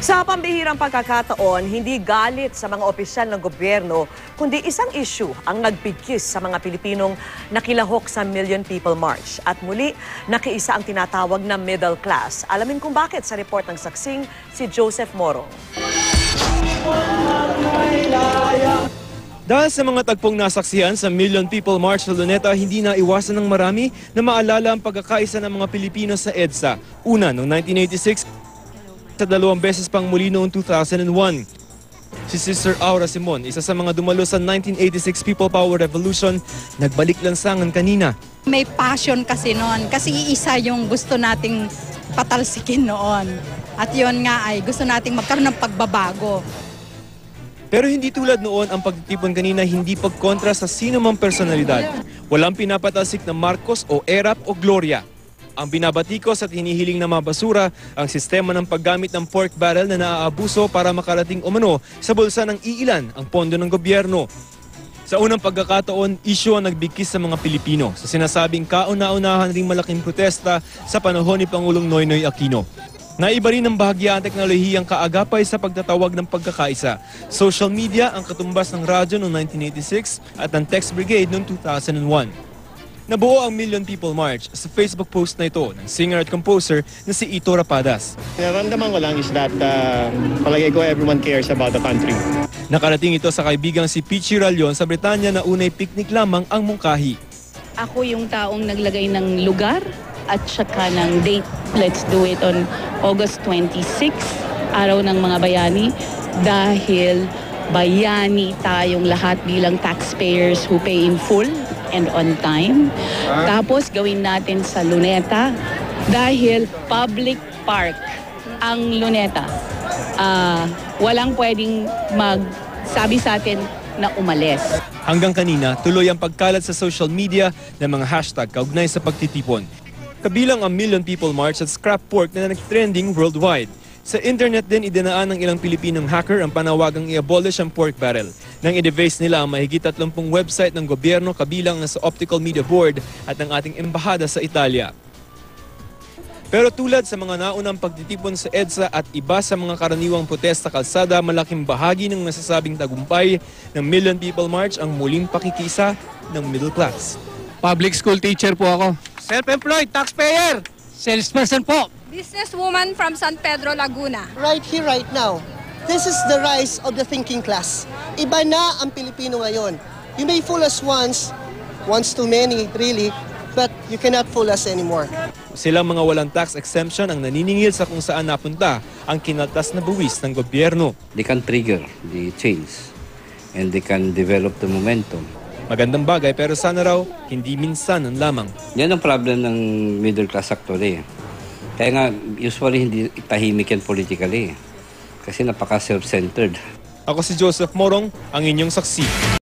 Sa pambihirang pagkakataon, hindi galit sa mga opisyal ng gobyerno, kundi isang issue ang nagpigkis sa mga Pilipinong nakilahok sa Million People March. At muli, nakiisa ang tinatawag na middle class. Alamin kung bakit sa report ng saksing si Joseph Morong. Dahil sa mga tagpong nasaksihan sa Million People March sa Luneta, hindi na iwasan ng marami na maalala ang pagkakaisa ng mga Pilipino sa EDSA. Una, noong 1986, sa 2 beses pang muli noong 2001. Si Sister Aura Simon, isa sa mga dumalo sa 1986 People Power Revolution, nagbalik lansangan kanina. May passion kasi noon, kasi isa yung gusto nating patalsikin noon. At yon nga ay gusto nating magkaroon ng pagbabago. Pero hindi tulad noon ang pagtitipon kanina, hindi pagkontra sa sino mang personalidad. Walang pinapatalsik na Marcos o Erap o Gloria. Ang binabatikos at hinihiling na mabasura ang sistema ng paggamit ng pork barrel na naaabuso para makarating umano sa bulsa ng iilan ang pondo ng gobyerno. Sa unang pagkakataon, isyu ang nagbigkis sa mga Pilipino sa sinasabing kauna-unahan ring malaking protesta sa panahon ni Pangulong Noynoy Aquino. Naiba rin ng bahagya ang teknolohiyang kaagapay sa pagtatawag ng pagkakaisa. Social media ang katumbas ng radyo noong 1986 at ng text brigade noong 2001. Nabuo ang Million People March sa Facebook post na ito ng singer at composer na si Ito Rapadas. Naramdaman ko lang is that palagay ko everyone cares about the country. Nakarating ito sa kaibigang si Pichi Ralion sa Britanya na unay picnic lamang ang mungkahi. Ako yung taong naglagay ng lugar at saka ng date. Let's do it on August 26, araw ng mga bayani, dahil bayani tayong lahat bilang taxpayers who pay in full and on time. Tapos gawin natin sa Luneta dahil public park ang Luneta. Walang pwedeng magsabi sa atin na umalis. Hanggang kanina, tuloy ang pagkalat sa social media ng mga hashtag kaugnay sa pagtitipon. Kabilang ang Million People March at scrap pork na nag-trending worldwide. Sa internet din, idinaan ng ilang Pilipinong hacker ang panawagang i-abolish ang pork barrel. Nang i-device nila ang mahigit 30 website ng gobyerno kabilang na sa Optical Media Board at ng ating embahada sa Italia. Pero tulad sa mga naunang pagtitipon sa EDSA at iba sa mga karaniwang protesta kalsada, malaking bahagi ng nasasabing tagumpay ng Million People March ang muling pakikisa ng middle class. Public school teacher po ako. Self-employed, taxpayer. Salesperson po. Businesswoman from San Pedro, Laguna. Right here, right now. This is the rise of the thinking class. Iba na ang Pilipino ngayon. You may fool us once too many, really, but you cannot fool us anymore. Silang mga walang tax exemption ang naniningil sa kung saan napunta ang kinaltas na buwis ng gobyerno. They can trigger the change and they can develop the momentum. Magandang bagay pero sana raw hindi minsan lamang. Yan ang problem ng middle class actually. Kaya nga usually hindi tahimik yan politically kasi napaka self-centered. Ako si Joseph Morong, ang inyong saksi.